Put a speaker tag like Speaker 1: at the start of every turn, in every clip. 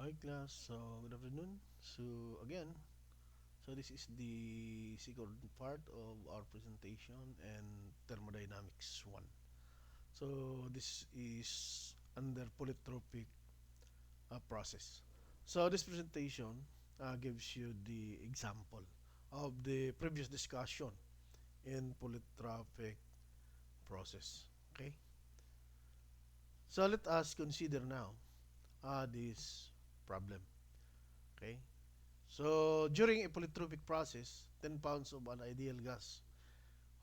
Speaker 1: Hi class, so good afternoon. So this is the second part of our presentation and thermodynamics 1. So this is under polytropic process. So this presentation gives you the example of the previous discussion in polytropic process. Okay, so let us consider now this problem. Okay, so during a polytropic process, 10 pounds of an ideal gas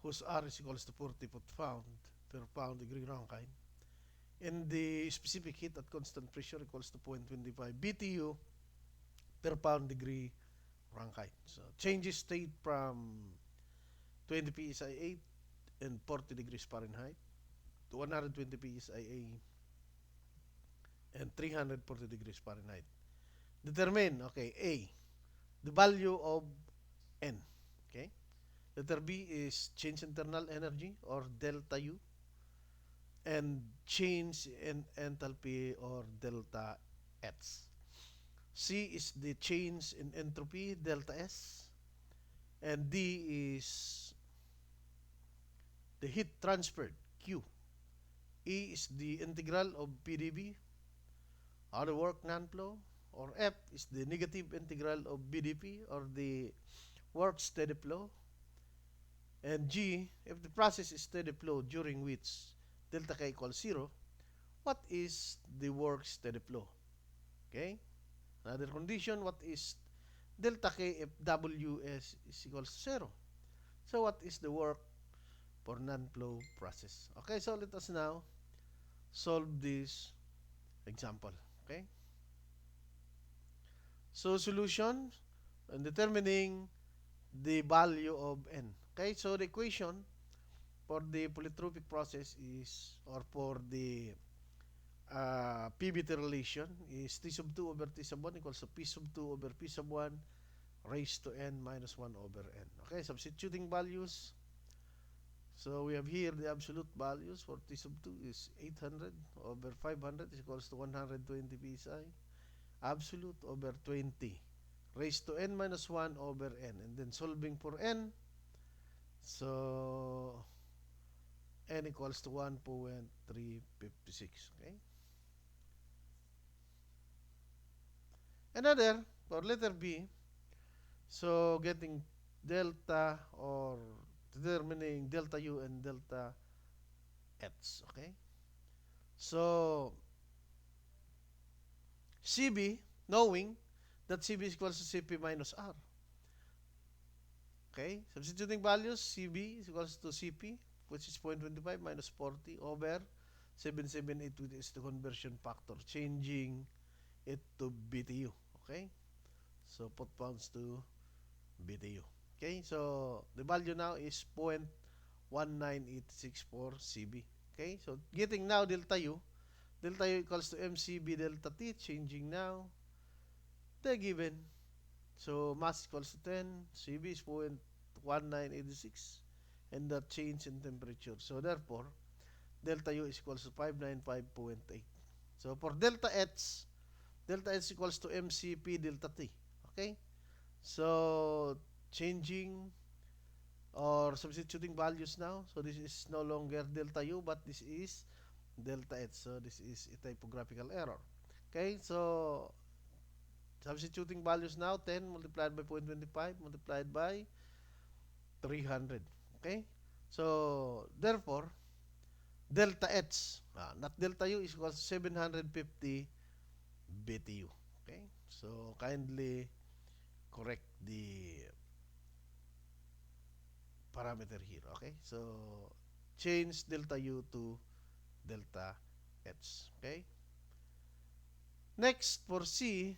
Speaker 1: whose R is equals to 40 foot-pound per pound degree Rankine and the specific heat at constant pressure equals to 0.25 BTU per pound degree Rankine. So changes state from 20 psi and 40 degrees Fahrenheit to 120 psi and 340 degrees Fahrenheit. Determine, okay, A, the value of N. Okay? Letter B is change internal energy or delta U, and change in enthalpy or delta H. C is the change in entropy delta S, and D is the heat transferred Q. E is the integral of PdV, other work non-flow, or F is the negative integral of BDP or the work steady flow. And G, if the process is steady flow during which delta K equals 0, what is the work steady flow? Okay? Another condition, what is delta K if Ws is equals to 0? So what is the work for non-flow process? Okay, so let us now solve this example. Okay? So solution and determining the value of N. Okay, so the equation for the polytropic process is, or for the PBT relation is T sub 2 over T sub 1 equals to P sub 2 over P sub 1 raised to N minus 1 over N. Okay, substituting values. So we have here the absolute values for T sub 2 is 800 over 500 is equals to 120 psi. Absolute over 20 raised to N minus 1 over N. And then solving for N. So N equals to 1.356. Okay. Another for letter B. So getting delta or determining delta U and delta H. Okay. So CB, knowing that CB is equals to CP minus R. Okay. Substituting values, CB is equals to CP, which is 0.25 minus 40 over 778, which is the conversion factor, changing it to BTU. Okay. So put pounds to BTU. Okay, so the value now is 0.1986 CB. Okay, so getting now delta U. Delta U equals to MCB delta T, changing now the given. So mass equals to 10, CB is 0.1986, and the change in temperature. So therefore, delta U is equals to 595.8. So for delta H equals to MCP delta T. Okay, so changing or substituting values now. So this is no longer delta U, but this is delta H. So this is a typographical error. Okay, so substituting values now, 10 multiplied by 0.25 multiplied by 300. Okay, so therefore, delta H, not delta U, is equal to 750 BTU. Okay, so kindly correct the parameter here. Okay, so change delta U to delta H. Okay, next for C,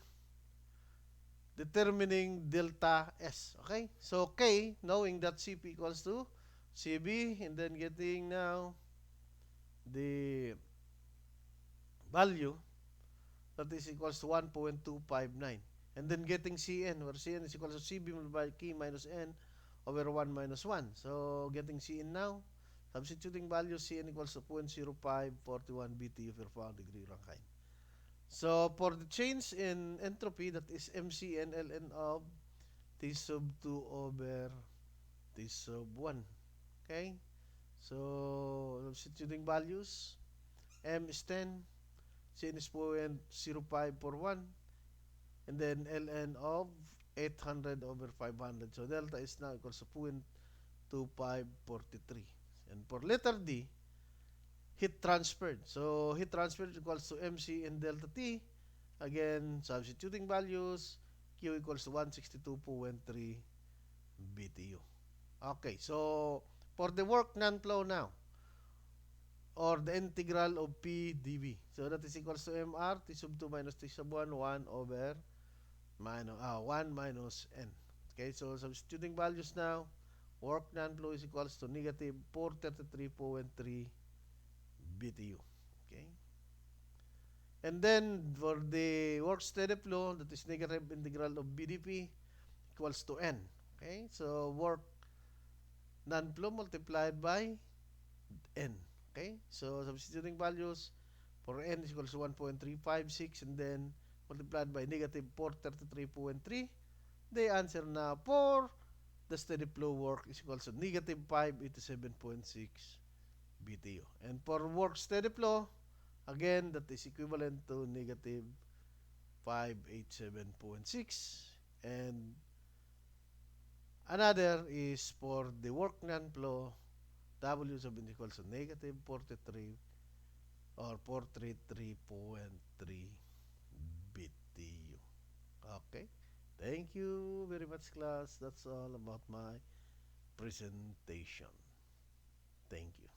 Speaker 1: determining delta S. Okay, so K, knowing that CP equals to CB, and then getting now the value that is equals to 1.259, and then getting Cn, where Cn is equals to CB multiplied by K minus N over 1 minus 1. So getting Cn now, substituting value, Cn equals to 0.0541 BTU per pound degree Rankine. So for the change in entropy, that is MC and ln of T sub 2 over T sub 1. Okay? So, substituting values, M is 10, Cn is 0.0541, and then ln of 800 over 500. So, delta is now equals to 0.2543. And for letter D, heat transferred. So, heat transferred equals to MC and delta T. Again, substituting values, Q equals to 162.3 BTU. Okay, so for the work non-flow now, or the integral of P dV. So that is equals to MR T sub 2 minus T sub 1, 1 over 1 minus N. Okay, so substituting values now, work non-flow is equals to negative 433.3 BTU. Okay. And then for the work steady flow, that is negative integral of BDP equals to N. Okay, so work non-flow multiplied by N. Okay, so substituting values for N is equals to 1.356 and then multiplied by negative 433.3. The answer now for the steady flow work is equals to negative 587.6 BTU. And for work steady flow, again, that is equivalent to negative 587.6. And another is for the work non-flow, W sub n equals to negative 43 or 433.3 BTU. Okay. Thank you very much, class. That's all about my presentation. Thank you.